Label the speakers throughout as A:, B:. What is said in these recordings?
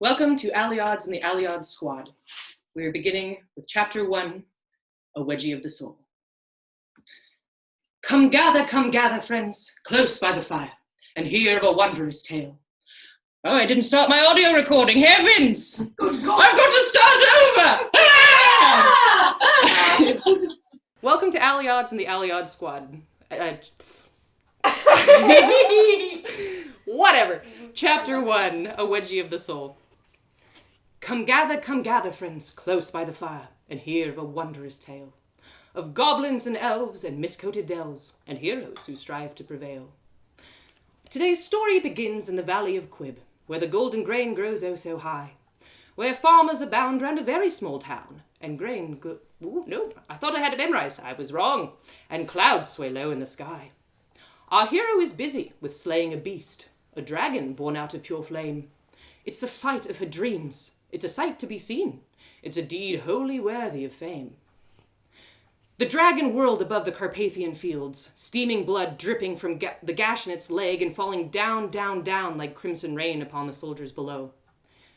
A: Welcome to Allie Odds and the Allie Odds Squad. We are beginning with Chapter 1, A Wedgie of the Soul. Come gather, friends, close by the fire, and hear of a wondrous tale. Oh, I didn't start my audio recording. Heavens! Good God! I've got to start over! Welcome to Allie Odds and the Allie Odds Squad. Whatever. Chapter 1, A Wedgie of the Soul. Come gather, friends, close by the fire, and hear of a wondrous tale, of goblins and elves and miscoated dells, and heroes who strive to prevail. Today's story begins in the valley of Quib, where the golden grain grows oh so high, where farmers abound round a very small town, and grain I thought I had it memorized. I was wrong. And clouds sway low in the sky. Our hero is busy with slaying a beast, a dragon born out of pure flame. It's the fight of her dreams. It's a sight to be seen. It's a deed wholly worthy of fame. The dragon whirled above the Carpathian fields, steaming blood dripping from the gash in its leg and falling down like crimson rain upon the soldiers below.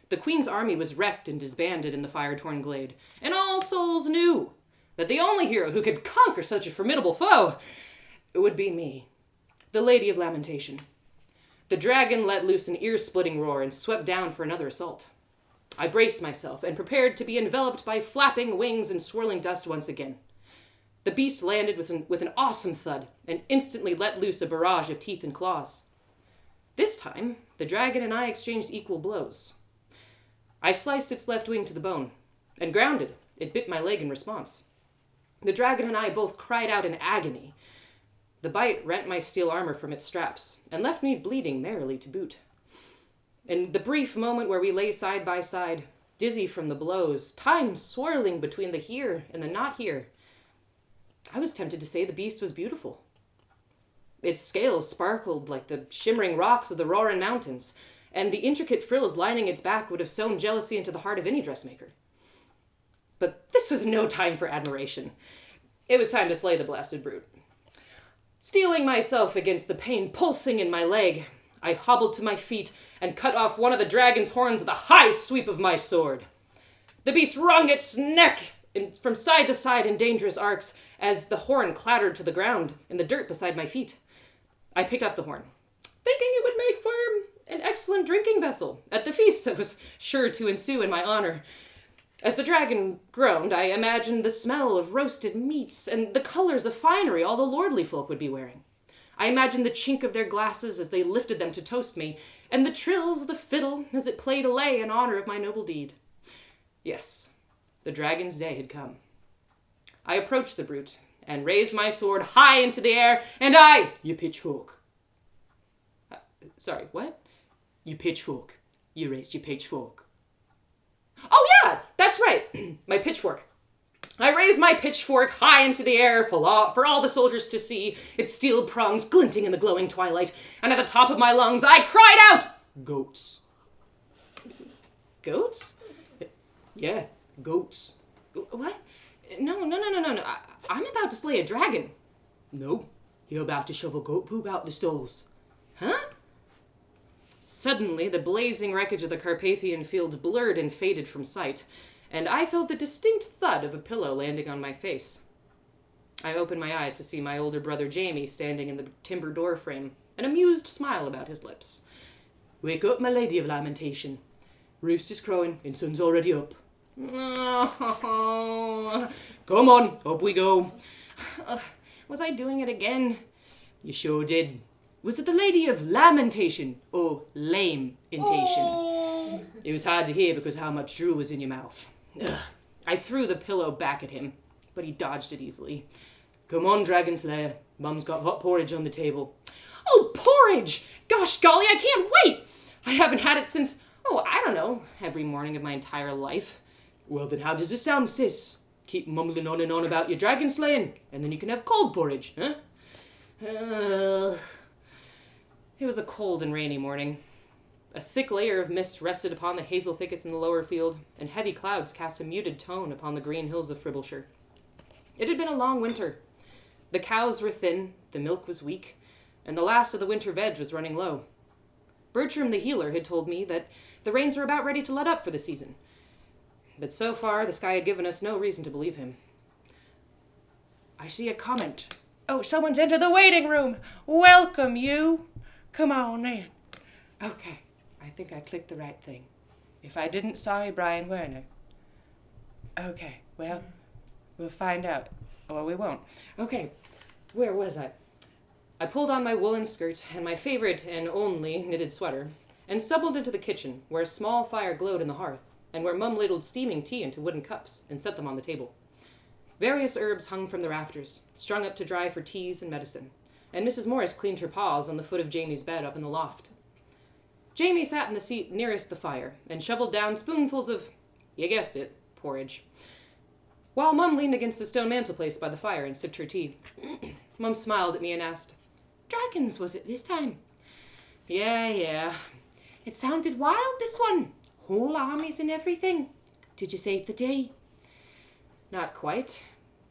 A: The queen's army was wrecked and disbanded in the fire-torn glade, and all souls knew that the only hero who could conquer such a formidable foe would be me, the Lady of Lamentation. The dragon let loose an ear-splitting roar and swept down for another assault. I braced myself and prepared to be enveloped by flapping wings and swirling dust once again. The beast landed with an awesome thud and instantly let loose a barrage of teeth and claws. This time, the dragon and I exchanged equal blows. I sliced its left wing to the bone, and grounded, it bit my leg in response. The dragon and I both cried out in agony. The bite rent my steel armor from its straps, and left me bleeding merrily to boot. In the brief moment where we lay side by side, dizzy from the blows, time swirling between the here and the not here, I was tempted to say the beast was beautiful. Its scales sparkled like the shimmering rocks of the Roaring Mountains, and the intricate frills lining its back would have sown jealousy into the heart of any dressmaker. But this was no time for admiration. It was time to slay the blasted brute. Steeling myself against the pain pulsing in my leg, I hobbled to my feet and cut off one of the dragon's horns with a high sweep of my sword. The beast wrung its neck from side to side in dangerous arcs as the horn clattered to the ground in the dirt beside my feet. I picked up the horn, thinking it would make for an excellent drinking vessel at the feast that was sure to ensue in my honor. As the dragon groaned, I imagined the smell of roasted meats and the colors of finery all the lordly folk would be wearing. I imagined the chink of their glasses as they lifted them to toast me, and the trills of the fiddle as it played a lay in honor of my noble deed. Yes, the dragon's day had come. I approached the brute and raised my sword high into the air, and you pitchfork. Sorry, what? You pitchfork. You raised your pitchfork. Oh yeah, that's right, my pitchfork. I raised my pitchfork high into the air for all the soldiers to see, its steel prongs glinting in the glowing twilight, and at the top of my lungs I cried out, "Goats." Goats? Yeah, goats. What? No. I'm about to slay a dragon. No, you're about to shovel goat poop out the stalls. Huh? Suddenly, the blazing wreckage of the Carpathian fields blurred and faded from sight, and I felt the distinct thud of a pillow landing on my face. I opened my eyes to see my older brother Jamie standing in the timber door frame, an amused smile about his lips. "Wake up, my Lady of Lamentation. Roost is crowing and sun's already up." Oh, come on, up we go. Was I doing it again? You sure did. Was it the Lady of Lamentation or lame-intation? Oh. It was hard to hear because of how much drool was in your mouth. Ugh. I threw the pillow back at him, but he dodged it easily. "Come on, Dragon Slayer. Mum's got hot porridge on the table." "Oh, porridge! Gosh golly, I can't wait! I haven't had it since, I don't know, every morning of my entire life." "Well, then how does it sound, sis? Keep mumbling on and on about your dragon slaying, and then you can have cold porridge, huh?" It was a cold and rainy morning. A thick layer of mist rested upon the hazel thickets in the lower field, and heavy clouds cast a muted tone upon the green hills of Fribbleshire. It had been a long winter. The cows were thin, the milk was weak, and the last of the winter veg was running low. Bertram the healer had told me that the rains were about ready to let up for the season. But so far, the sky had given us no reason to believe him.
B: I see a comment. Oh, someone's entered the waiting room. Welcome, you. Come on in. Okay, I think I clicked the right thing. If I didn't, sorry, Brian Werner. Okay, well, we'll find out. Or we won't. Okay, where was I?
A: I pulled on my woolen skirt and my favorite and only knitted sweater, and stumbled into the kitchen, where a small fire glowed in the hearth, and where Mum ladled steaming tea into wooden cups and set them on the table. Various herbs hung from the rafters, strung up to dry for teas and medicine, and Mrs. Morris cleaned her paws on the foot of Jamie's bed up in the loft. Jamie sat in the seat nearest the fire and shoveled down spoonfuls of, you guessed it, porridge, while Mum leaned against the stone mantelpiece by the fire and sipped her tea. Mum smiled at me and asked, "Dragons, was it this time?" Yeah. It sounded wild, this one. Whole armies and everything. Did you save the day?" "Not quite,"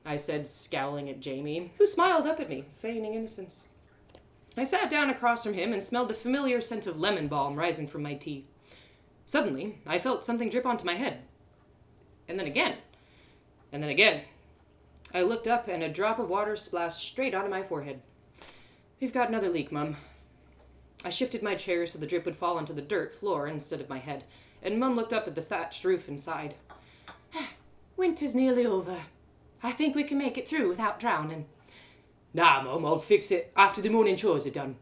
A: I said, scowling at Jamie, who smiled up at me, feigning innocence. I sat down across from him and smelled the familiar scent of lemon balm rising from my tea. Suddenly, I felt something drip onto my head. And then again. And then again. I looked up and a drop of water splashed straight onto my forehead. "We've got another leak, Mum." I shifted my chair so the drip would fall onto the dirt floor instead of my head, and Mum looked up at the thatched roof and sighed. "Winter's nearly over. I think we can make it through without drowning." "Nah, Mum, I'll fix it after the morning chores are done."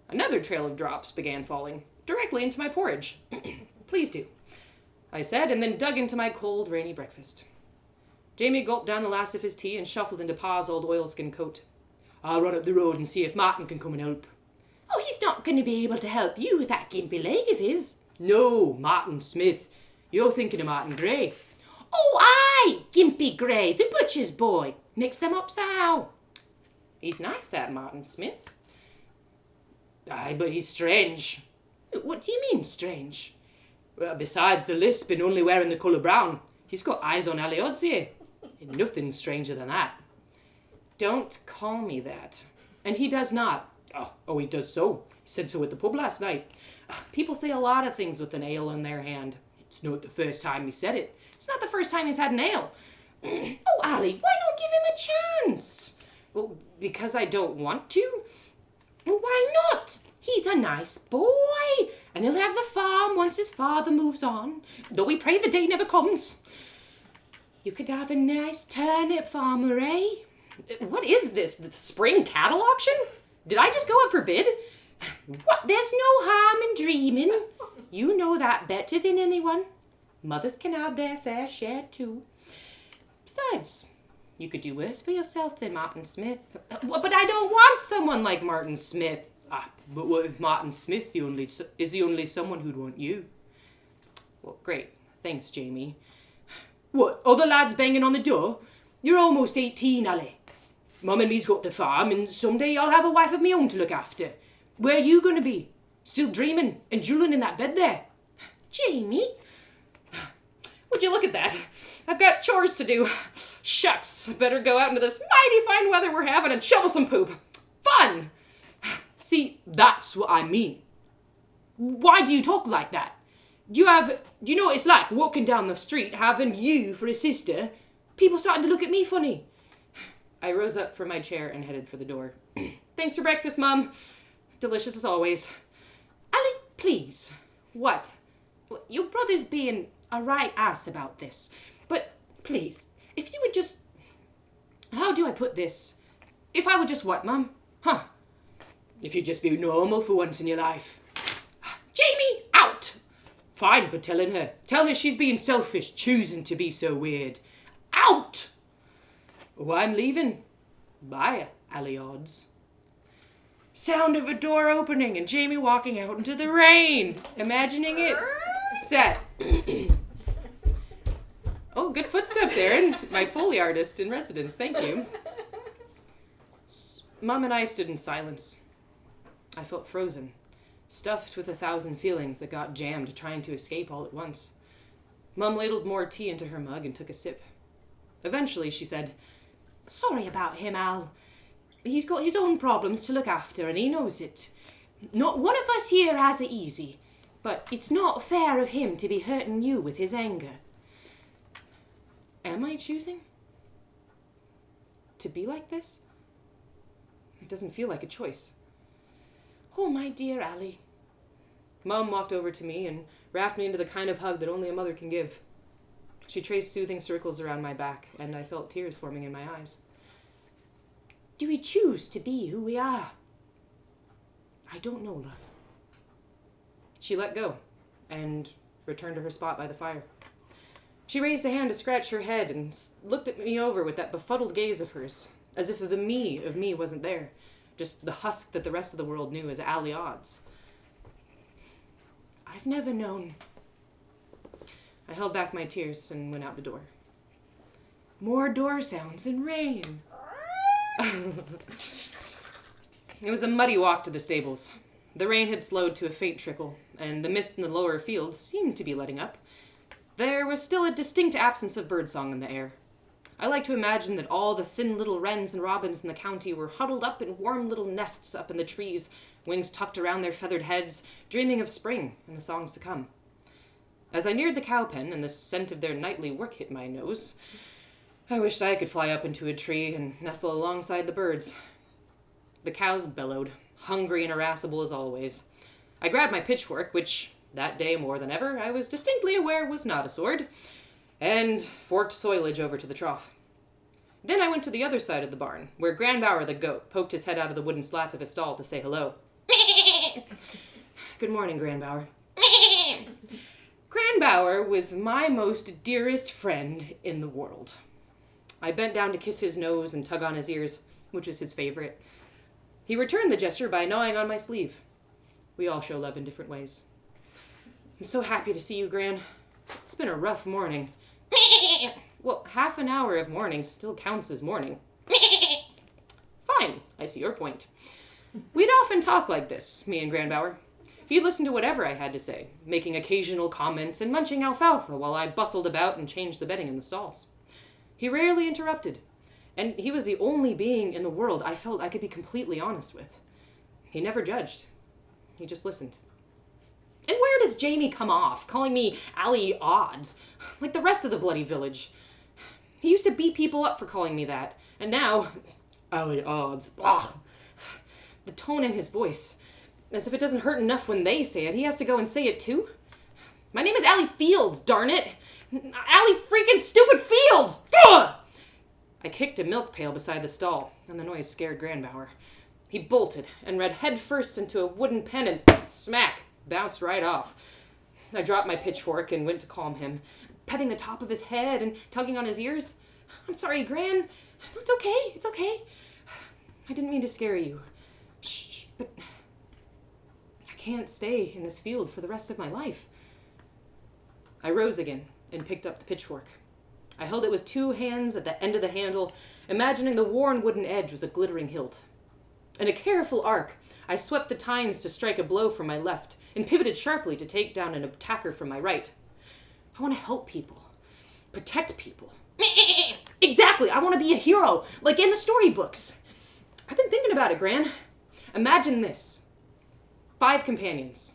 A: Another trail of drops began falling, directly into my porridge. "Please do," I said, and then dug into my cold, rainy breakfast. Jamie gulped down the last of his tea and shuffled into Pa's old oilskin coat. "I'll run up the road and see if Martin can come and help." "Oh, he's not going to be able to help you with that gimpy leg of his." "No, Martin Smith. You're thinking of Martin Gray." "Oh, aye, Gimpy Gray, the butcher's boy. Mix them up somehow." "He's nice, that Martin Smith." "Aye, but he's strange." "What do you mean, strange?" "Well, besides the lisp and only wearing the colour brown, he's got eyes on Allie Odds here. Nothing stranger than that." "Don't call me that." "And he does not." Oh, he does so. He said so at the pub last night. People say a lot of things with an ale in their hand. It's not the first time he said it. It's not the first time he's had an ale." "Oh, Allie, why not give him a chance?" "Well, because I don't want to." "Well, why not? He's a nice boy, and he'll have the farm once his father moves on, though we pray the day never comes. You could have a nice turnip farmer, eh?" "What is this, the spring cattle auction? Did I just go up for bid?" "What? There's no harm in dreaming. You know that better than anyone. Mothers can have their fair share too. Besides, you could do worse for yourself than Martin Smith." "But I don't want someone like Martin Smith."
C: But what if Martin Smith is the only someone who'd want you?"
A: "Well, great. Thanks, Jamie."
C: "What, other lads banging on the door? You're almost 18, Allie. Mum and me's got the farm, and someday I'll have a wife of me own to look after. Where are you going to be? Still dreaming and drooling in that bed there?"
A: "Jamie? Would you look at that? I've got chores to do. Shucks, better go out into this mighty fine weather we're having and shovel some poop. Fun!"
C: See, that's what I mean. Why do you talk like that? Do you know what it's like walking down the street having you for a sister? People starting to look at me funny."
A: I rose up from my chair and headed for the door. "Thanks for breakfast, Mum. Delicious as always."
B: "Allie, please."
A: "What?"
B: "Well, your brother's being a right ass about this. But please, if you would just... How do I put this? If I would just what, Mum?"
C: If you'd just be normal for once in your life."
B: "Jamie, out!"
C: "Fine, but tell her she's being selfish, choosing to be so weird."
B: "Out!"
C: "Oh, I'm leaving. Bye, Allie Odds."
A: Sound of a door opening and Jamie walking out into the rain. Imagining it. Set. Oh, good footsteps, Aaron. My Foley artist in residence. Thank you. Mum and I stood in silence. I felt frozen, stuffed with 1,000 feelings that got jammed trying to escape all at once. Mum ladled more tea into her mug and took a sip. Eventually, she said,
B: "Sorry about him, Al. He's got his own problems to look after, and he knows it. Not one of us here has it easy,
A: But it's not fair of him to be hurting you with his anger. Am I choosing to be like this? It doesn't feel like a choice.
B: Oh, my dear Allie.
A: Mom walked over to me and wrapped me into the kind of hug that only a mother can give. She traced soothing circles around my back, and I felt tears forming in my eyes.
B: Do we choose to be who we are?
A: I don't know, love. She let go and returned to her spot by the fire. She raised a hand to scratch her head and looked at me over with that befuddled gaze of hers, as if the me of me wasn't there, just the husk that the rest of the world knew as Allie Odds.
B: I've never known.
A: I held back my tears and went out the door.
B: More door sounds and rain.
A: It was a muddy walk to the stables. The rain had slowed to a faint trickle, and the mist in the lower fields seemed to be letting up. There was still a distinct absence of birdsong in the air. I like to imagine that all the thin little wrens and robins in the county were huddled up in warm little nests up in the trees, wings tucked around their feathered heads, dreaming of spring and the songs to come. As I neared the cow pen and the scent of their nightly work hit my nose, I wished I could fly up into a tree and nestle alongside the birds. The cows bellowed, hungry and irascible as always. I grabbed my pitchfork, which, that day more than ever, I was distinctly aware was not a sword, and forked soilage over to the trough. Then I went to the other side of the barn, where Grandbauer the goat poked his head out of the wooden slats of his stall to say hello. Good morning, Grandbauer. Grandbauer was my most dearest friend in the world. I bent down to kiss his nose and tug on his ears, which was his favorite. He returned the gesture by gnawing on my sleeve. We all show love in different ways. I'm so happy to see you, Gran. It's been a rough morning. Well, half an hour of morning still counts as morning. Fine, I see your point. We'd often talk like this, me and Grandbauer. He'd listen to whatever I had to say, making occasional comments and munching alfalfa while I bustled about and changed the bedding in the stalls. He rarely interrupted, and he was the only being in the world I felt I could be completely honest with. He never judged. He just listened. And where does Jamie come off, calling me Allie Odds, like the rest of the bloody village? He used to beat people up for calling me that, and now, Allie Odds, ugh. The tone in his voice, as if it doesn't hurt enough when they say it, he has to go and say it too? My name is Allie Fields, darn it! Allie freaking stupid Fields! Ugh! I kicked a milk pail beside the stall, and the noise scared Grandbauer. He bolted and ran headfirst into a wooden pen and smack, bounced right off. I dropped my pitchfork and went to calm him, petting the top of his head and tugging on his ears. I'm sorry, Gran. It's okay, it's okay. I didn't mean to scare you. Shh, but I can't stay in this field for the rest of my life. I rose again and picked up the pitchfork. I held it with two hands at the end of the handle, imagining the worn wooden edge was a glittering hilt. In a careful arc, I swept the tines to strike a blow from my left and pivoted sharply to take down an attacker from my right. I want to help people. Protect people. Exactly, I want to be a hero, like in the storybooks. I've been thinking about it, Gran. Imagine this. 5 companions.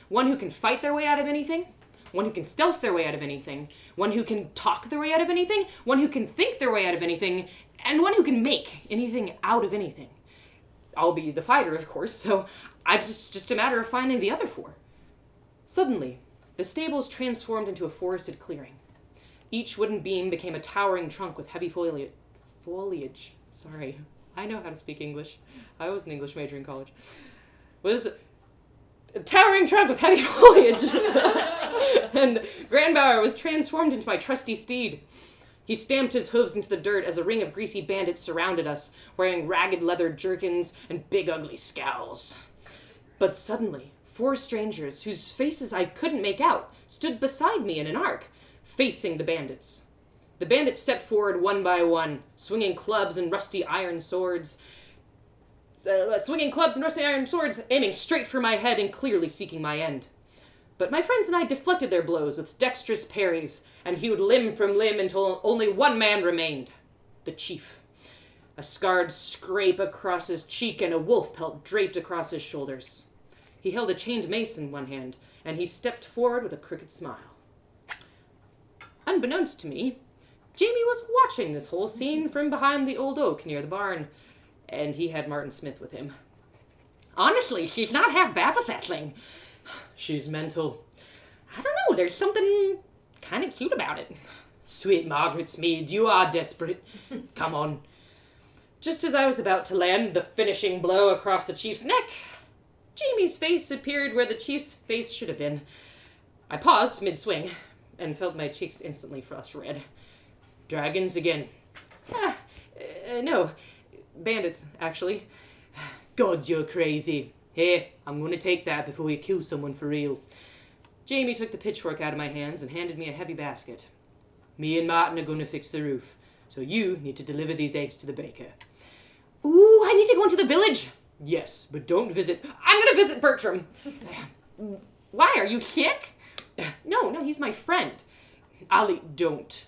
A: One who can fight their way out of anything, one who can stealth their way out of anything, one who can talk their way out of anything, one who can think their way out of anything, and one who can make anything out of anything. I'll be the fighter, of course, so it's just a matter of finding the other 4. Suddenly, the stables transformed into a forested clearing. Each wooden beam became a towering trunk with heavy foliage. Sorry, I know how to speak English. I was an English major in college. Was a towering trunk with heavy foliage. And Grandbauer was transformed into my trusty steed. He stamped his hooves into the dirt as a ring of greasy bandits surrounded us, wearing ragged leather jerkins and big ugly scowls. But suddenly, 4 strangers, whose faces I couldn't make out, stood beside me in an arc, facing the bandits. The bandits stepped forward one by one, swinging clubs and rusty iron swords, aiming straight for my head and clearly seeking my end. But my friends and I deflected their blows with dexterous parries, and hewed limb from limb until only one man remained, the chief. A scarred scrape across his cheek and a wolf pelt draped across his shoulders. He held a chained mace in one hand, and he stepped forward with a crooked smile. Unbeknownst to me, Jamie was watching this whole scene from behind the old oak near the barn, and he had Martin Smith with him. Honestly, she's not half bad with that thing. She's mental. I don't know, there's something kind of cute about it. Sweet Margaret Smead, you are desperate. Come on. Just as I was about to land the finishing blow across the chief's neck, Jamie's face appeared where the chief's face should have been. I paused mid-swing and felt my cheeks instantly flush red. Dragons again. No. Bandits, actually. God, you're crazy. Hey, I'm gonna take that before you kill someone for real. Jamie took the pitchfork out of my hands and handed me a heavy basket. Me and Martin are gonna fix the roof, so you need to deliver these eggs to the baker. Ooh, I need to go into the village. Yes, but don't visit. I'm gonna visit Bertram. Why, are you sick? No, he's my friend. Allie, don't.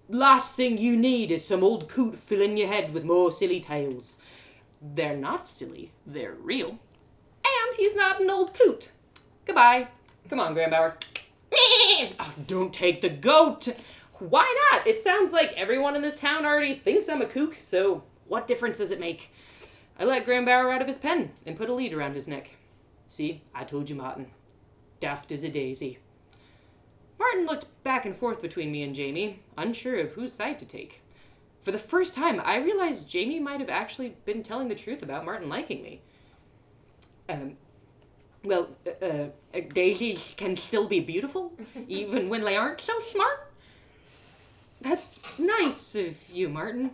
A: Last thing you need is some old coot filling your head with more silly tales. They're not silly, they're real. And he's not an old coot. Goodbye. Come on, Grandbauer. Oh, don't take the goat. Why not? It sounds like everyone in this town already thinks I'm a kook, so what difference does it make? I let Grandbauer out of his pen and put a lead around his neck. See, I told you, Martin. Daft as a daisy. Martin looked back and forth between me and Jamie, unsure of whose side to take. For the first time, I realized Jamie might have actually been telling the truth about Martin liking me. Daisies can still be beautiful, even when they aren't so smart. That's nice of you, Martin.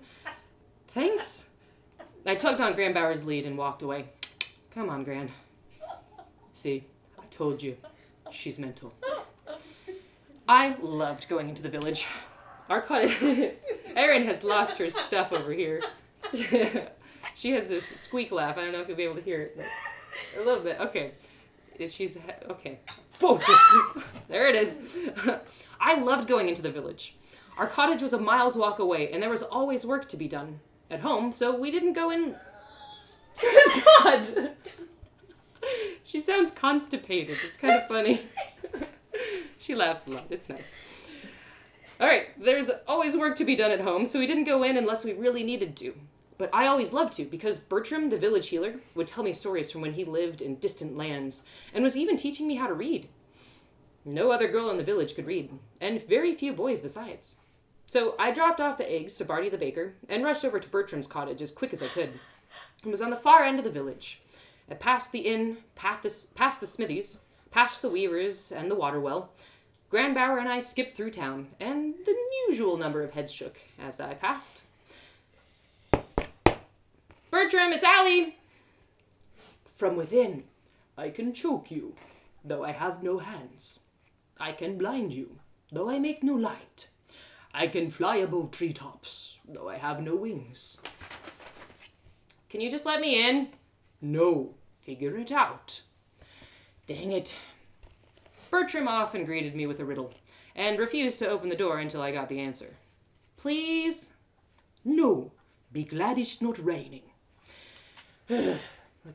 A: Thanks. I tugged on Grandbauer's lead and walked away. Come on, Gran. See, I told you, she's mental. I loved going into the village. Our cottage... Erin has lost her stuff over here. She has this squeak laugh. I don't know if you'll be able to hear it, but a little bit. Okay. She's... Okay. Focus! There it is. I loved going into the village. Our cottage was a mile's walk away, and there was always work to be done at home, so we didn't go in... God! She sounds constipated. It's kind of funny. She laughs a lot. It's nice. All right, there's always work to be done at home, so we didn't go in unless we really needed to. But I always loved to, because Bertram, the village healer, would tell me stories from when he lived in distant lands, and was even teaching me how to read. No other girl in the village could read, and very few boys besides. So I dropped off the eggs to Barty the baker, and rushed over to Bertram's cottage as quick as I could. It was on the far end of the village. I passed the inn, past the smithies, past the weavers and the water well. Grandbauer and I skipped through town, and the usual number of heads shook as I passed. Bertram, it's Allie! From within, I can choke you, though I have no hands. I can blind you, though I make no light. I can fly above treetops, though I have no wings. Can you just let me in? No, figure it out. Dang it. Bertram often greeted me with a riddle, and refused to open the door until I got the answer. Please? No, be glad it's not raining. I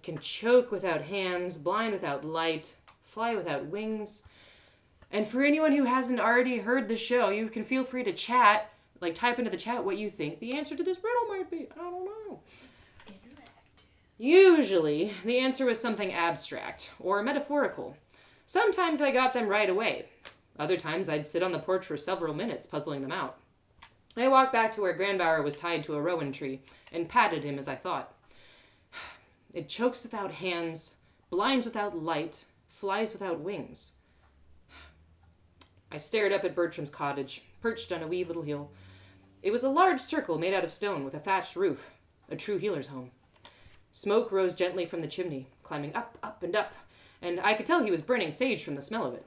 A: can choke without hands, blind without light, fly without wings. And for anyone who hasn't already heard the show, you can feel free to chat, type into the chat what you think the answer to this riddle might be. I don't know. Usually, the answer was something abstract or metaphorical. Sometimes I got them right away. Other times I'd sit on the porch for several minutes puzzling them out. I walked back to where Grandbauer was tied to a rowan tree and patted him as I thought. It chokes without hands, blinds without light, flies without wings. I stared up at Bertram's cottage, perched on a wee little hill. It was a large circle made out of stone with a thatched roof, a true healer's home. Smoke rose gently from the chimney, climbing up, up, and up, and I could tell he was burning sage from the smell of it.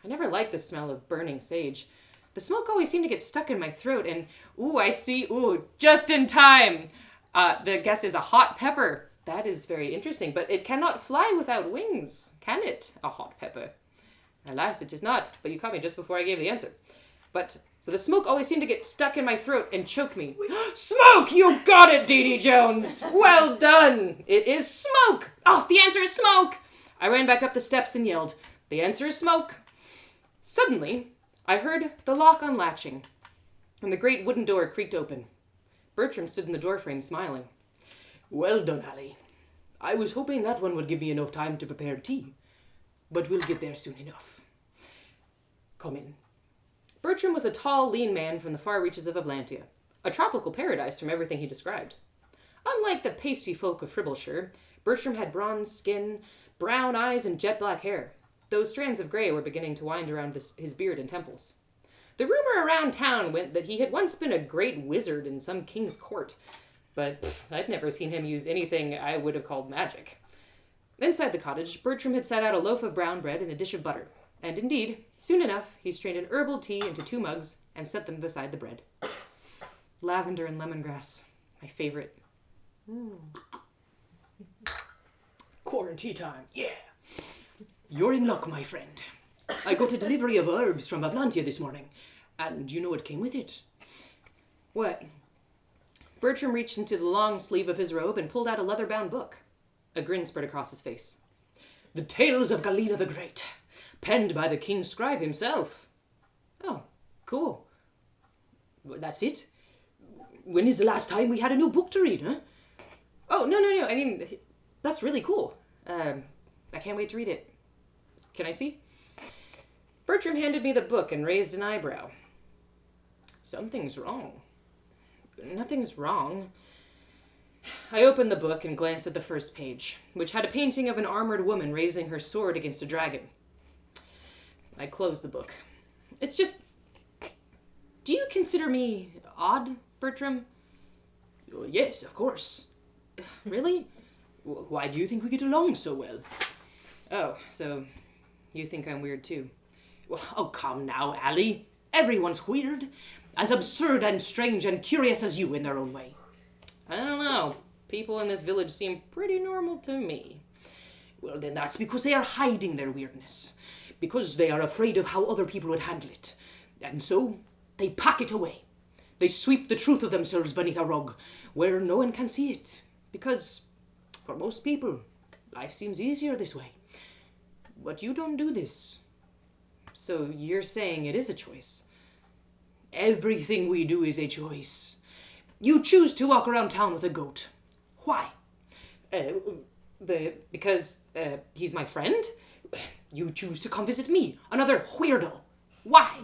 A: I never liked the smell of burning sage. The smoke always seemed to get stuck in my throat, and just in time! The guess is a hot pepper. That is very interesting, but it cannot fly without wings, can it, a hot pepper? Alas, it is not, but you caught me just before I gave the answer. So the smoke always seemed to get stuck in my throat and choke me. Smoke! You got it, Dee Dee Jones! Well done! It is smoke! Oh, the answer is smoke! I ran back up the steps and yelled, "The answer is smoke." Suddenly, I heard the lock unlatching, and the great wooden door creaked open. Bertram stood in the doorframe, smiling. "Well done, Allie. I was hoping that one would give me enough time to prepare tea, but we'll get there soon enough. Come in." Bertram was a tall, lean man from the far reaches of Atlantia, a tropical paradise from everything he described. Unlike the pasty folk of Fribbleshire, Bertram had bronze skin, brown eyes, and jet-black hair, though strands of grey were beginning to wind around his beard and temples. The rumor around town went that he had once been a great wizard in some king's court, but I'd never seen him use anything I would have called magic. Inside the cottage, Bertram had set out a loaf of brown bread and a dish of butter, and indeed, soon enough, he strained an herbal tea into 2 mugs and set them beside the bread. Lavender and lemongrass, my favorite.
C: QuaranTea Time, yeah. You're in luck, my friend. I got a delivery of herbs from Atlantia this morning, and you know what came with it?
A: What? Bertram reached into the long sleeve of his robe and pulled out a leather-bound book. A grin spread across his face.
C: The Tales of Galena the Great, penned by the king's scribe himself.
A: Oh, cool.
C: That's it? When is the last time we had a new book to read, huh?
A: Oh, no. I mean, that's really cool. I can't wait to read it. Can I see? Bertram handed me the book and raised an eyebrow. Something's wrong. Nothing's wrong. I opened the book and glanced at the first page, which had a painting of an armored woman raising her sword against a dragon. I closed the book. It's just... Do you consider me odd, Bertram?
C: Oh, yes, of course.
A: Really?
C: Why do you think we get along so well?
A: Oh, so you think I'm weird too?
C: Well, oh, come now, Allie. Everyone's weird. As absurd and strange and curious as you in their own way.
A: I don't know. People in this village seem pretty normal to me.
C: Well, then that's because they are hiding their weirdness. Because they are afraid of how other people would handle it. And so, they pack it away. They sweep the truth of themselves beneath a rug, where no one can see it. Because, for most people, life seems easier this way. But you don't do this. So you're saying it is a choice? Everything we do is a choice. You choose to walk around town with a goat. Why?
A: Because he's my friend?
C: You choose to come visit me, another weirdo. Why?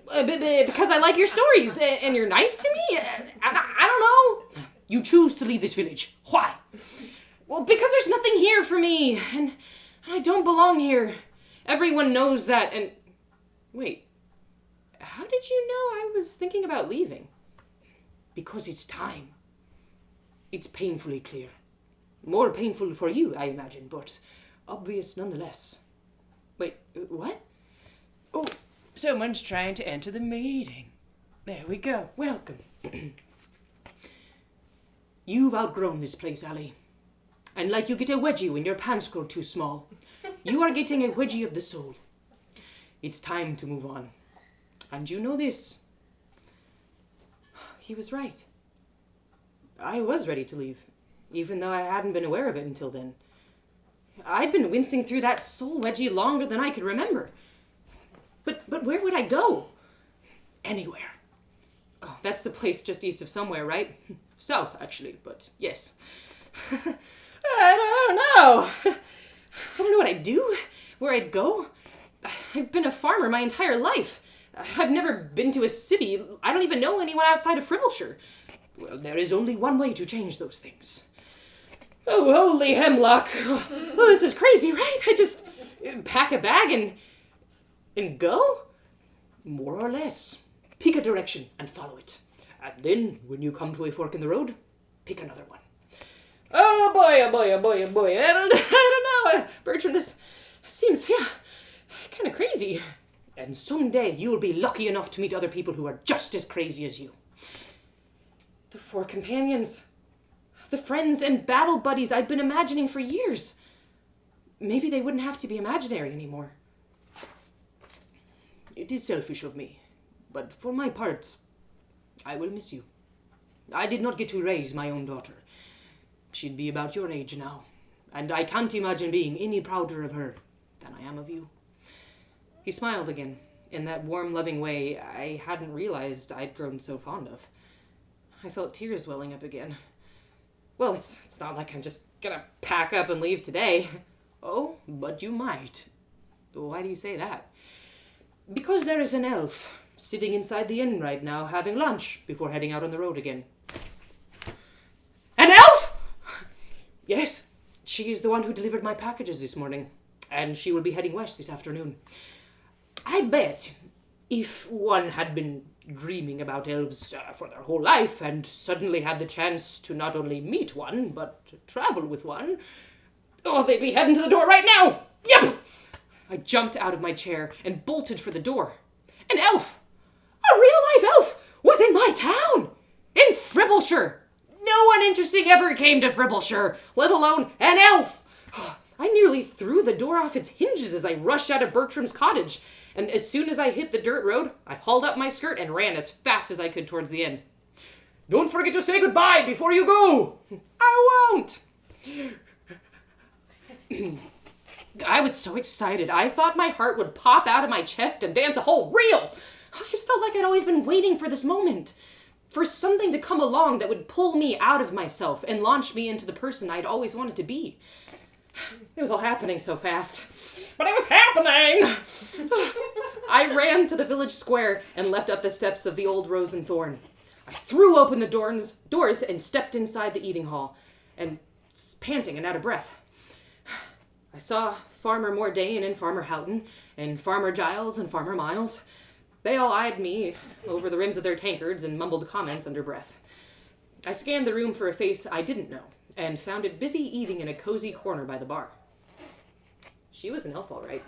A: Because I like your stories, and you're nice to me? I don't know.
C: You choose to leave this village. Why?
A: Well, because there's nothing here for me, and I don't belong here. Everyone knows that, and... Wait, how did you know I was thinking about leaving?
C: Because it's time. It's painfully clear. More painful for you, I imagine, but obvious nonetheless.
A: Wait, what?
B: Oh, someone's trying to enter the meeting. There we go.
C: Welcome. You've outgrown this place, Allie. And like you get a wedgie when your pants grow too small, you are getting a wedgie of the soul. It's time to move on. And you know this.
A: He was right. I was ready to leave, even though I hadn't been aware of it until then. I'd been wincing through that soul wedgie longer than I could remember. But where would I go?
C: Anywhere.
A: Oh, that's the place just east of somewhere, right?
C: South, actually, but yes.
A: I don't know. I don't know what I'd do, where I'd go. I've been a farmer my entire life. I've never been to a city. I don't even know anyone outside of Fribbleshire.
C: Well, there is only one way to change those things.
A: Oh, holy hemlock. Oh, this is crazy, right? I just pack a bag and go?
C: More or less. Pick a direction and follow it. And then, when you come to a fork in the road, pick another one.
A: Oh boy, oh boy, oh boy, oh boy. I don't know. Bertram, this seems, kind of crazy.
C: And someday you'll be lucky enough to meet other people who are just as crazy as you.
A: The 4 companions. The friends and battle buddies I'd been imagining for years. Maybe they wouldn't have to be imaginary anymore.
C: It is selfish of me, but for my part, I will miss you. I did not get to raise my own daughter. She'd be about your age now, and I can't imagine being any prouder of her than I am of you." He smiled again, in that warm, loving way I hadn't realized I'd grown so fond of. I felt tears welling up again. Well, it's not like I'm just gonna pack up and leave today. Oh, but you might. Why do you say that? Because there is an elf sitting inside the inn right now having lunch before heading out on the road again. An elf? Yes, she is the one who delivered my packages this morning, and she will be heading west this afternoon. I bet if one had been dreaming about elves for their whole life and suddenly had the chance to not only meet one, but to travel with one, oh, they'd be heading to the door right now! Yep! I jumped out of my chair and bolted for the door. An elf! A real-life elf was in my town! In Fribbleshire! No one interesting ever came to Fribbleshire, let alone an elf! I nearly threw the door off its hinges as I rushed out of Bertram's cottage, and as soon as I hit the dirt road, I hauled up my skirt and ran as fast as I could towards the inn. "Don't forget to say goodbye before you go!" "I won't!" I was so excited. I thought my heart would pop out of my chest and dance a whole reel. I felt like I'd always been waiting for this moment. For something to come along that would pull me out of myself and launch me into the person I'd always wanted to be. It was all happening so fast. But it was happening! I ran to the village square and leapt up the steps of the old Rose and Thorn. I threw open the doors and stepped inside the eating hall, and panting and out of breath. I saw Farmer Mordain and Farmer Houghton, and Farmer Giles and Farmer Miles. They all eyed me over the rims of their tankards and mumbled comments under breath. I scanned the room for a face I didn't know, and found it busy eating in a cozy corner by the bar. She was an elf, all right.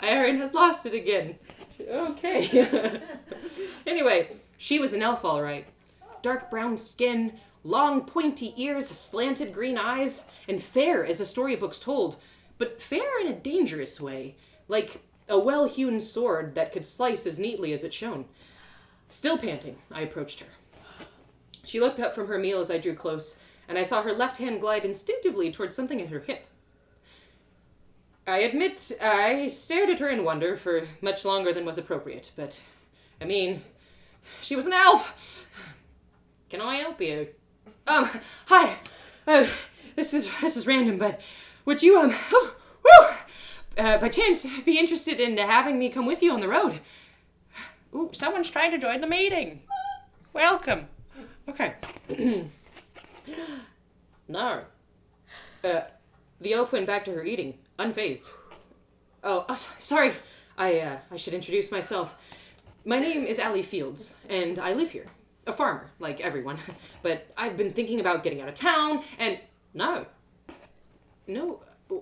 C: Aaron has lost it again. Okay. Anyway, she was an elf, all right. Dark brown skin, long pointy ears, slanted green eyes, and fair as the storybooks told, but fair in a dangerous way, like a well-hewn sword that could slice as neatly as it shone. Still panting, I approached her. She looked up from her meal as I drew close, and I saw her left hand glide instinctively towards something at her hip. I admit I stared at her in wonder for much longer than was appropriate, but, I mean, she was an elf! Can I help you? Hi. This is random, but would you, by chance, be interested in having me come with you on the road?
B: Ooh, someone's trying to join the meeting. Welcome.
C: Okay. No. The elf went back to her eating, unfazed. Oh, sorry. I should introduce myself. My name is Allie Fields, and I live here. A farmer, like everyone. But I've been thinking about getting out of town, and... No,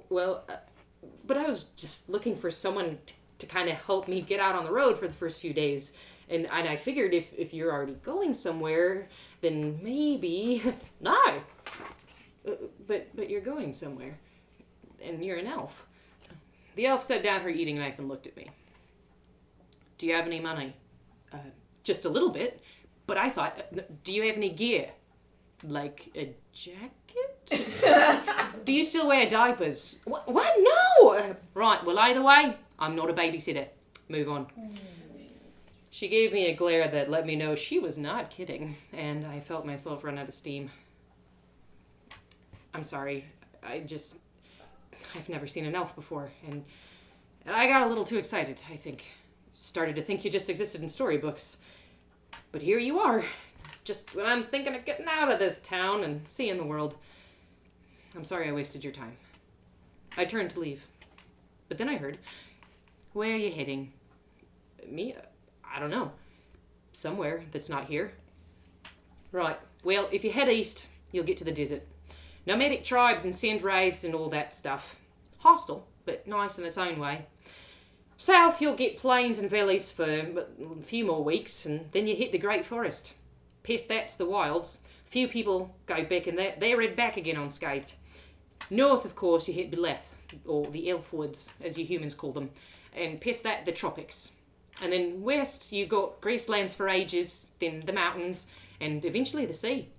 C: well, but I was just looking for someone to kind of help me get out on the road for the first few days. And I figured if you're already going somewhere, then maybe... No! But you're going somewhere. And you're an elf. The elf set down her eating knife and looked at me. Do you have any money? Just a little bit. But I thought, do you have any gear? Like a jacket? Do you still wear diapers? What? No! Right, well, either way, I'm not a babysitter. Move on. She gave me a glare that let me know she was not kidding, and I felt myself run out of steam. I'm sorry. I've never seen an elf before, and I got a little too excited, I think. Started to think you just existed in storybooks. But here you are, just when I'm thinking of getting out of this town and seeing the world. I'm sorry I wasted your time. I turned to leave. But then I heard, where are you heading? Me? I don't know. Somewhere that's not here. Right. Well, if you head east, you'll get to the desert. Nomadic tribes and sand wraiths and all that stuff. Hostile, but nice in its own way. South, you'll get plains and valleys for a few more weeks, and then you hit the Great Forest. Past that's the wilds. Few people go back and they head back again unscathed. North, of course, you hit Beleth, or the Elf Woods, as you humans call them, and past that, the tropics. And then west, you got grasslands for ages, then the mountains, and eventually the sea.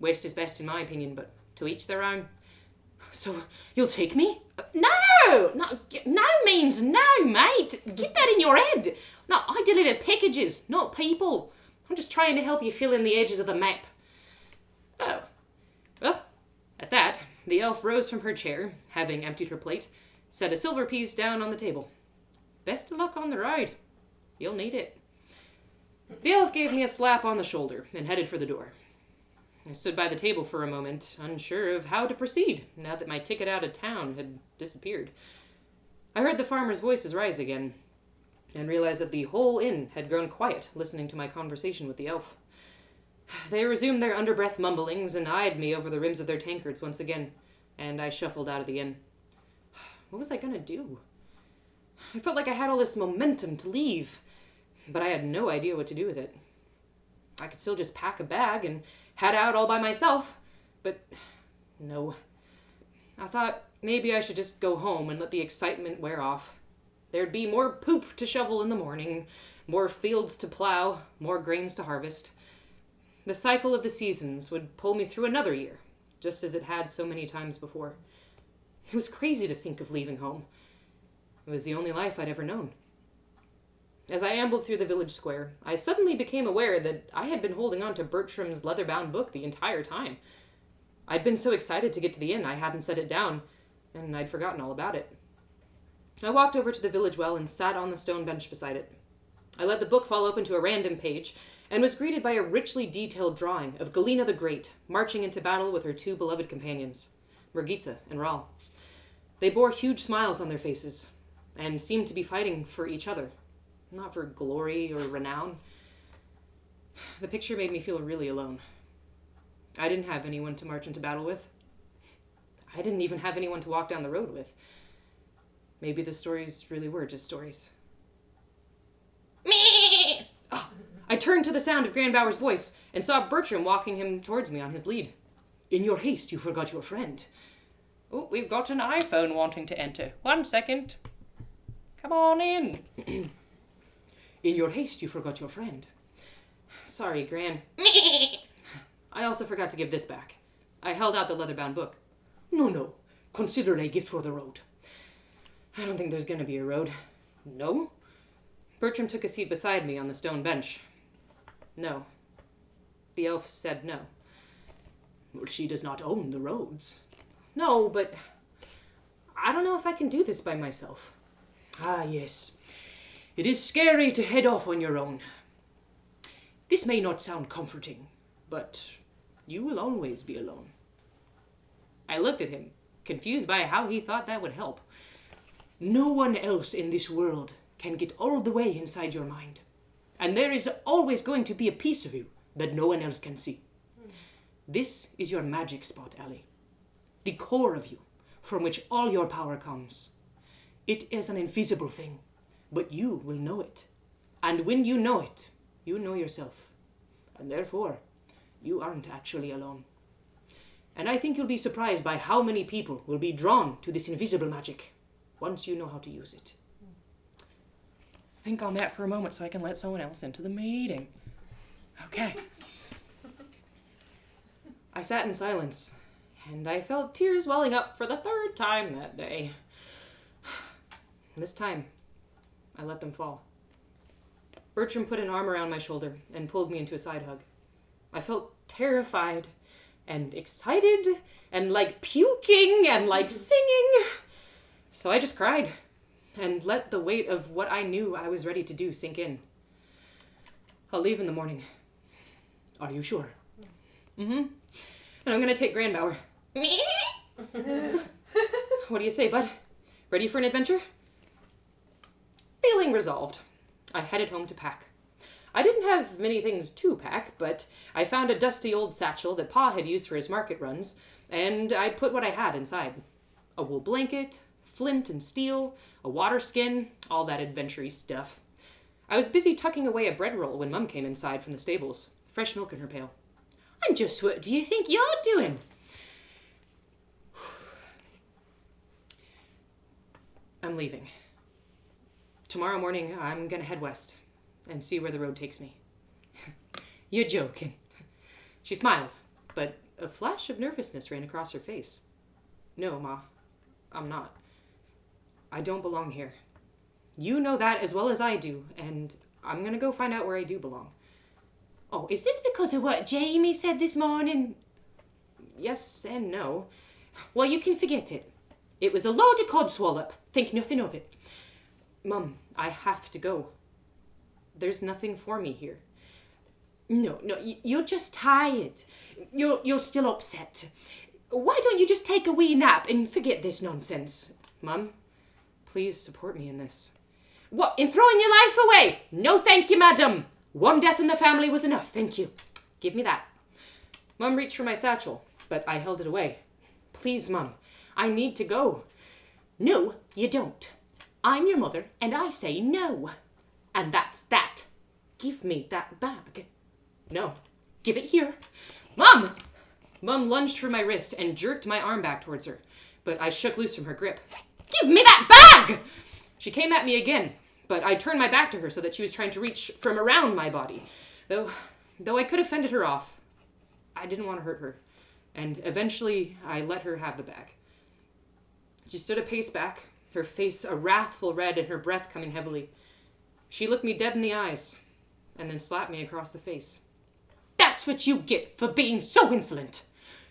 C: West is best in my opinion, but
A: To each their own.
C: So, you'll take me?
A: No! No means no, mate. Get that in your head. No, I deliver packages, not people. I'm just trying to help you fill in the edges of the map. Oh. Well, at that, the elf rose from her chair, having emptied her plate, set a silver piece down on the table. Best of luck on the road. You'll need it. The elf gave me a slap on the shoulder and headed for the door. I stood by the table for a moment, unsure of how to proceed, now that my ticket out of town had disappeared. I heard the farmers' voices rise again, and realized that the whole inn had grown quiet, listening to my conversation with the elf. They resumed their underbreath mumblings and eyed me over the rims of their tankards once again, and I shuffled out of the inn. What was I gonna do? I felt like I had all this momentum to leave, but I had no idea what to do with it. I could still just pack a bag and head out all by myself, but no. I thought maybe I should just go home and let the excitement wear off. There'd be more poop to shovel in the morning, more fields to plow, more grains to harvest. The cycle of the seasons would pull me through another year, just as it had so many times before. It was crazy to think of leaving home. It was the only life I'd ever known. As I ambled through the village square, I suddenly became aware that I had been holding on to Bertram's leather-bound book the entire time. I'd been so excited to get to the inn I hadn't set it down, and I'd forgotten all about it. I walked over to the village well and sat on the stone bench beside it. I let the book fall open to a random page, and was greeted by a richly detailed drawing of Galena the Great, marching into battle with her two beloved companions, Mergitza and Ral. They bore huge smiles on their faces, and seemed to be fighting for each other. Not for glory or renown. The picture made me feel really alone. I didn't have anyone to march into battle with. I didn't even have anyone to walk down the road with. Maybe the stories really were just stories. Me! Oh, I turned to the sound of Grandbauer's voice and saw Bertram walking him towards me on his lead.
C: In your haste, you forgot your friend.
B: Oh, we've got an iPhone wanting to enter. 1 second. Come on in.
C: In your haste, you forgot your friend.
A: Sorry, Gran. I also forgot to give this back. I held out the leather-bound book.
C: No. Consider it a gift for the road.
A: I don't think there's gonna be a road.
C: No?
A: Bertram took a seat beside me on the stone bench. No. The elf said no.
C: Well, she does not own the roads.
A: No, but I don't know if I can do this by myself.
C: Ah, yes. It is scary to head off on your own. This may not sound comforting, but you will always be alone.
A: I looked at him, confused by how he thought that would help.
C: No one else in this world can get all the way inside your mind. And there is always going to be a piece of you that no one else can see. This is your magic spot, Allie. The core of you, from which all your power comes. It is an invisible thing, but you will know it. And when you know it, you know yourself. And therefore, you aren't actually alone. And I think you'll be surprised by how many people will be drawn to this invisible magic once you know how to use it.
B: Think on that for a moment so I can let someone else into the meeting. Okay.
A: I sat in silence, and I felt tears welling up for the third time that day. This time, I let them fall. Bertram put an arm around my shoulder and pulled me into a side hug. I felt terrified and excited and like puking and like singing. So I just cried and let the weight of what I knew I was ready to do sink in. I'll leave in the morning.
C: Are you sure?
A: Mm-hmm. And I'm gonna take Grandbauer. Me? What do you say, bud? Ready for an adventure? Feeling resolved, I headed home to pack. I didn't have many things to pack, but I found a dusty old satchel that Pa had used for his market runs, and I put what I had inside. A wool blanket, flint and steel, a water skin, all that adventure-y stuff. I was busy tucking away a bread roll when Mum came inside from the stables, fresh milk in her pail.
C: And just what do you think you're doing?
A: I'm leaving. Tomorrow morning, I'm gonna head west and see where the road takes me.
C: You're joking.
A: She smiled, but A flash of nervousness ran across her face. No, Ma, I'm not. I don't belong here. You know that as well as I do, and I'm gonna go find out where I do belong.
C: Oh, is this because of what Jamie said this morning?
A: Yes and no.
C: Well, you can forget it. It was a load of codswallop. Think nothing of it.
A: Mum, I have to go. There's nothing for me here.
C: No, you're just tired. You're still upset. Why don't you just take a wee nap and forget this nonsense?
A: Mum, please support me in this.
C: What, in throwing your life away? No, thank you, madam. One death in the family was enough, thank you.
A: Give me that. Mum reached for my satchel, but I held it away.
C: Please, Mum, I need to go. No, you don't. I'm your mother, and I say no. And that's that. Give me that bag.
A: No.
C: Give it here. Mum!
A: Mum lunged for my wrist and jerked my arm back towards her, but I shook loose from her grip.
C: Give me that bag!
A: She came at me again, but I turned my back to her so that she was trying to reach from around my body. Though I could have fended her off, I didn't want to hurt her, and eventually I let her have the bag. She stood a pace back, her face a wrathful red and her breath coming heavily. She looked me dead in the eyes, and then slapped me across the face.
C: That's what you get for being so insolent.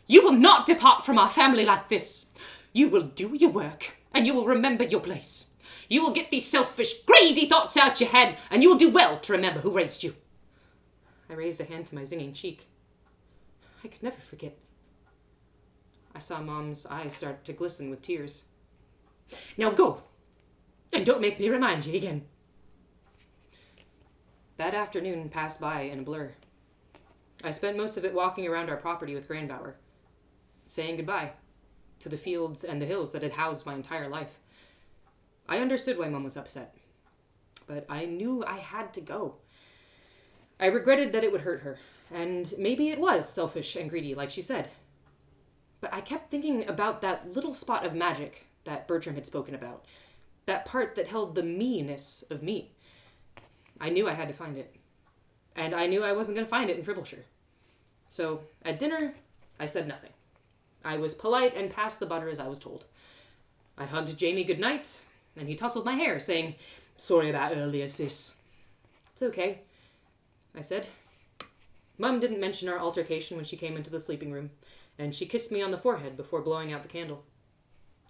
C: You will not depart from our family like this. You will do your work, and you will remember your place. You will get these selfish, greedy thoughts out your head, and you will do well to remember who raised you.
A: I raised a hand to my zinging cheek. I could never forget. I saw Mom's eyes start to glisten with tears.
C: Now go, and don't make me remind you again.
A: That afternoon passed by in a blur. I spent most of it walking around our property with Grandbauer, saying goodbye to the fields and the hills that had housed my entire life. I understood why Mum was upset, but I knew I had to go. I regretted that it would hurt her, and maybe it was selfish and greedy, like she said. But I kept thinking about that little spot of magic that Bertram had spoken about, that part that held the me-ness of me. I knew I had to find it, and I knew I wasn't going to find it in Fribbleshire. So, at dinner, I said nothing. I was polite and passed the butter as I was told. I hugged Jamie goodnight, and he tousled my hair, saying, "Sorry about earlier, sis." "It's okay," I said. Mum didn't mention our altercation when she came into the sleeping room, and she kissed me on the forehead before blowing out the candle.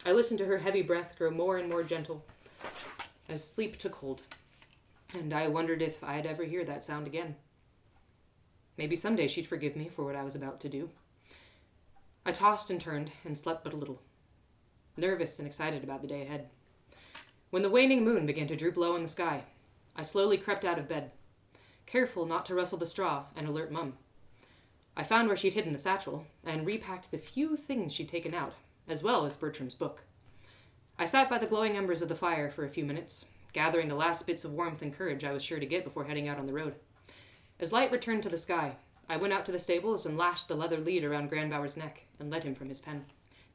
A: I listened to her heavy breath grow more and more gentle as sleep took hold, and I wondered if I'd ever hear that sound again. Maybe someday she'd forgive me for what I was about to do. I tossed and turned and slept but a little, nervous and excited about the day ahead. When the waning moon began to droop low in the sky, I slowly crept out of bed, careful not to rustle the straw and alert Mum. I found where she'd hidden the satchel and repacked the few things she'd taken out, as well as Bertram's book. I sat by the glowing embers of the fire for a few minutes, gathering the last bits of warmth and courage I was sure to get before heading out on the road. As light returned to the sky, I went out to the stables and lashed the leather lead around Grandbauer's neck and led him from his pen.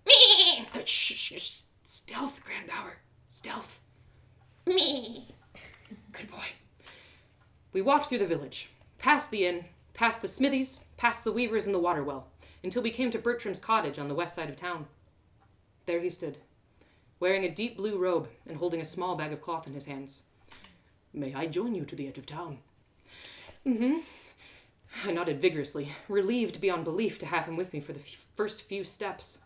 C: Me!
A: Shh. Stealth, Grandbauer. Stealth.
C: Me!
A: Good boy. We walked through the village, past the inn, past the smithies, past the weavers and the water well, until we came to Bertram's cottage on the west side of town. There he stood, wearing a deep blue robe and holding a small bag of cloth in his hands. "May I join you to the edge of town?" "Mm-hmm." I nodded vigorously, relieved beyond belief to have him with me for the first few steps.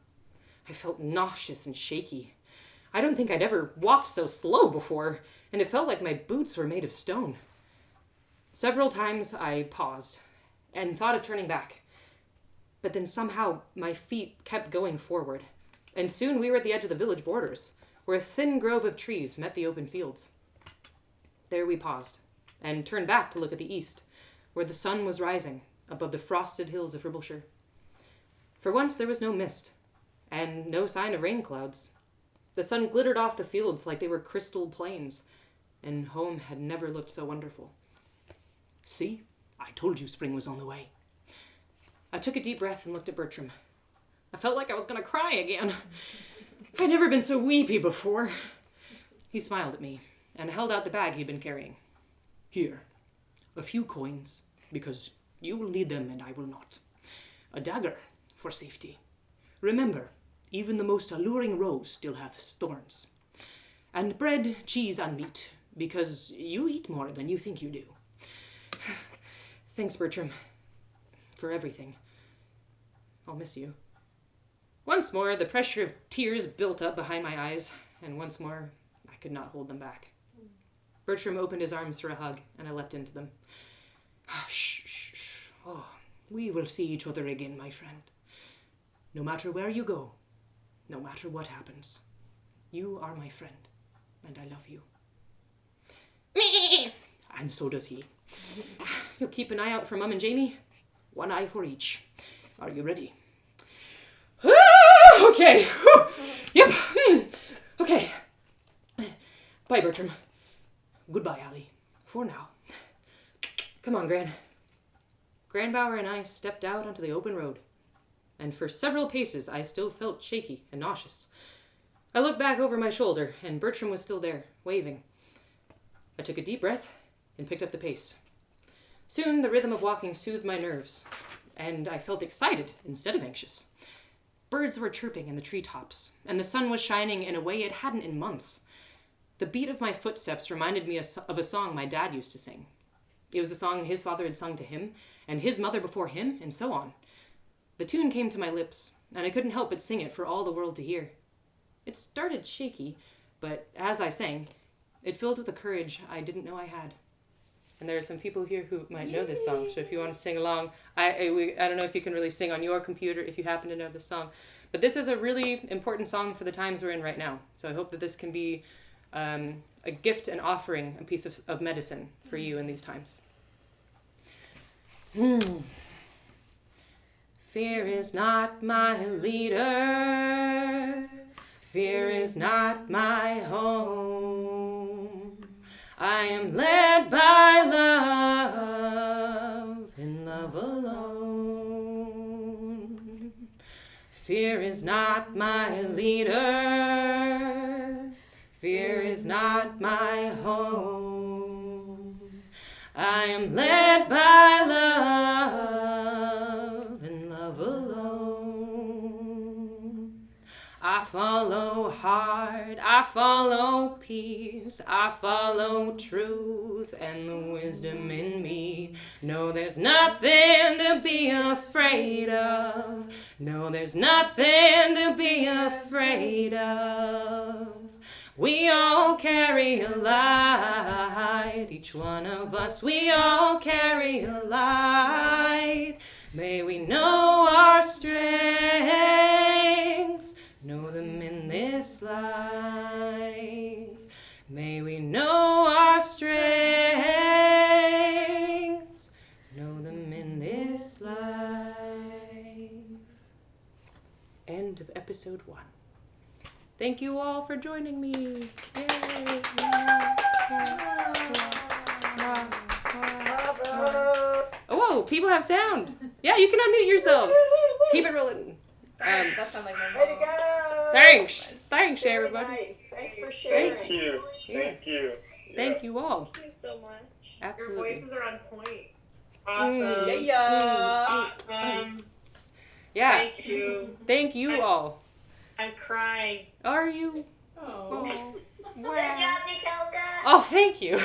A: I felt nauseous and shaky. I don't think I'd ever walked so slow before, and it felt like my boots were made of stone. Several times I paused and thought of turning back, but then somehow my feet kept going forward, and soon we were at the edge of the village borders, where a thin grove of trees met the open fields. There we paused, and turned back to look at the east, where the sun was rising above the frosted hills of Fribbleshire. For once there was no mist, and no sign of rain clouds. The sun glittered off the fields like they were crystal plains, and home had never looked so wonderful. "See, I told you spring was on the way." I took a deep breath and looked at Bertram. I felt like I was going to cry again. I'd never been so weepy before. He smiled at me and held out the bag he'd been carrying. "Here, a few coins, because you will need them and I will not. A dagger
C: for safety. Remember, even the most alluring rose still hath thorns. And bread, cheese, and meat, because you eat more than you think you do. Thanks, Bertram, for everything. I'll miss you. Once more, the pressure of tears built up behind my eyes, and once more, I could not hold them back. Bertram opened his arms for a hug, and I leapt into them. Shh, shh, shh. Oh, we will see each other again, my friend. No matter where you go, no matter what happens, you are my friend, and I love you. And so does he. You'll keep an eye out for Mum and Jamie? One eye for each. Are you ready? Okay. Yep. Okay. Bye, Bertram. Goodbye, Allie. For now. Come on, Gran. Grandbauer and I stepped out onto the open road, and for several paces I still felt shaky and nauseous. I looked back over my shoulder, and Bertram was still there, waving. I took a deep breath and picked up the pace. Soon the rhythm of walking soothed my nerves, and I felt excited instead of anxious. Birds were chirping in the treetops, and the sun was shining in a way it hadn't in months. The beat of my footsteps reminded me of a song my dad used to sing. It was a song his father had sung to him, and his mother before him, and so on. The tune came to my lips, and I couldn't help but sing it for all the world to hear. It started shaky, but as I sang, it filled with a courage I didn't know I had. And there are some people here who might know this song, so if you want to sing along, I don't know if you can really sing on your computer if you happen to know this song, but this is a really important song for the times we're in right now. So I hope that this can be a gift and offering, a piece of medicine for you in these times. Fear is not my leader. Fear is not my home. I am led by love, and love alone. Fear is not my leader. Fear is not my home. I am led by love, and love alone. I follow hard, I follow peace, I follow truth and the wisdom in me. No, there's nothing to be afraid of. No, there's nothing to be afraid of. We all carry a light, each one of us, we all carry a light. May we know our strengths, know them in this life. May we know our strengths, know them in this life. End of episode 1. Thank you all for joining me. Yay. Oh, whoa, people have sound. Yeah, you can unmute yourselves. Keep it rolling.
D: That sounds like my mom.
E: Way to go!
C: Thanks. Thanks,
E: Very
C: everybody.
E: nice. Thanks for sharing.
F: Thank you. Thank you.
C: Thank you all.
D: Thank you so much.
C: Absolutely.
D: Your voices are on point.
E: Awesome. Awesome.
C: Yeah.
E: Thank you.
C: Thank you all.
E: I'm crying.
C: Are you?
D: Oh.
E: Good job, Natoka.
C: Oh, thank you.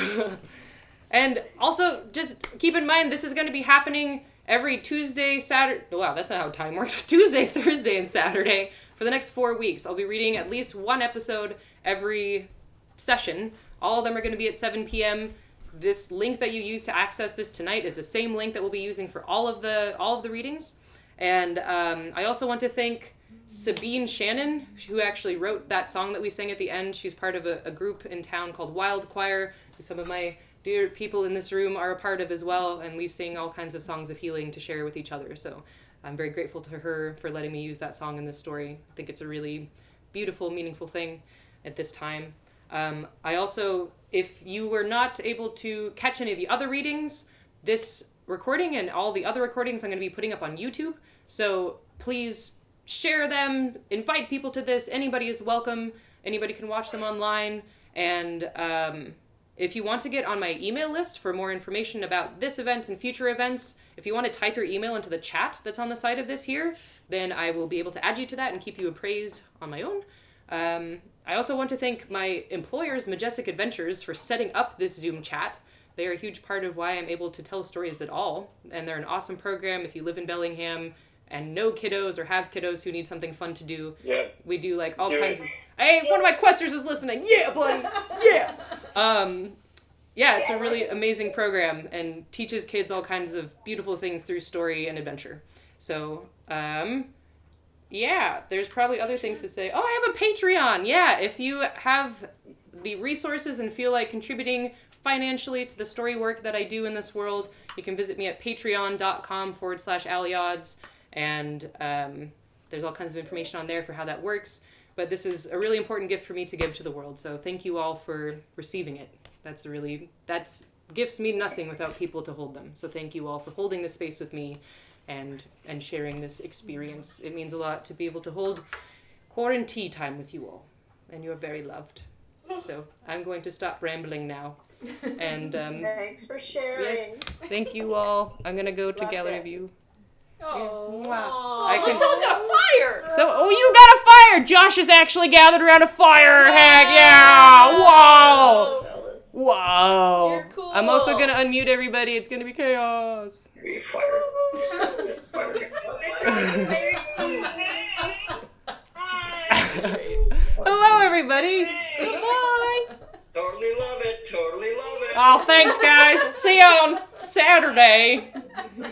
C: And also, just keep in mind, this is going to be happening every Tuesday, Saturday. Wow, that's not how time works. Tuesday, Thursday, and Saturday for the next 4 weeks. I'll be reading at least one episode every session. All of them are going to be at 7 p.m. This link that you use to access this tonight is the same link that we'll be using for all of the readings. And I also want to thank Sabine Shannon, who actually wrote that song that we sang at the end. She's part of a group in town called Wild Choir, who some of my dear people in this room are a part of as well, and we sing all kinds of songs of healing to share with each other. So I'm very grateful to her for letting me use that song in this story. I think it's a really beautiful, meaningful thing at this time. I also, if you were not able to catch any of the other readings, this recording and all the other recordings I'm going to be putting up on YouTube. So please share them, invite people to this. Anybody is welcome. Anybody can watch them online. And if you want to get on my email list for more information about this event and future events,
A: If you want to type your email into the chat that's on the side of this here, then I will be able to add you to that and keep you appraised on my own. I also want to thank my employers, Majestic Adventures, for setting up this Zoom chat. They are a huge part of why I'm able to tell stories at all, and they're an awesome program if you live in Bellingham and know kiddos or have kiddos who need something fun to do.
F: Yeah.
A: We do like all kinds of... Hey, one of my questers is listening! Yeah, buddy! Yeah! Yeah, it's a really amazing program and teaches kids all kinds of beautiful things through story and adventure. So, yeah, there's probably other things to say. Oh, I have a Patreon! Yeah, if you have the resources and feel like contributing financially to the story work that I do in this world, you can visit me at patreon.com/Allie Odds, and there's all kinds of information on there for how that works. But this is a really important gift for me to give to the world, so thank you all for receiving it. Gifts mean nothing without people to hold them. So thank you all for holding this space with me and sharing this experience. It means a lot to be able to hold QuaranTea Time with you all, and you are very loved. So I'm going to stop rambling now. And
E: Thanks for sharing.
A: yes, thank you all. I'm gonna go to
E: Loved
A: Gallery
E: it.
A: View.
D: Oh,
A: Wow.
D: I
A: I can-
D: someone's got a fire.
B: So, oh, you got a fire! Josh is actually gathered around a fire! Heck yeah! Whoa!
E: Jealous.
B: Whoa!
D: You're cool.
A: I'm also gonna unmute everybody. It's gonna be chaos.
F: Be fired. Fired.
A: Hello, everybody.
B: Goodbye!
F: Totally love it. Totally love it.
B: Oh, thanks, guys. See you on Saturday.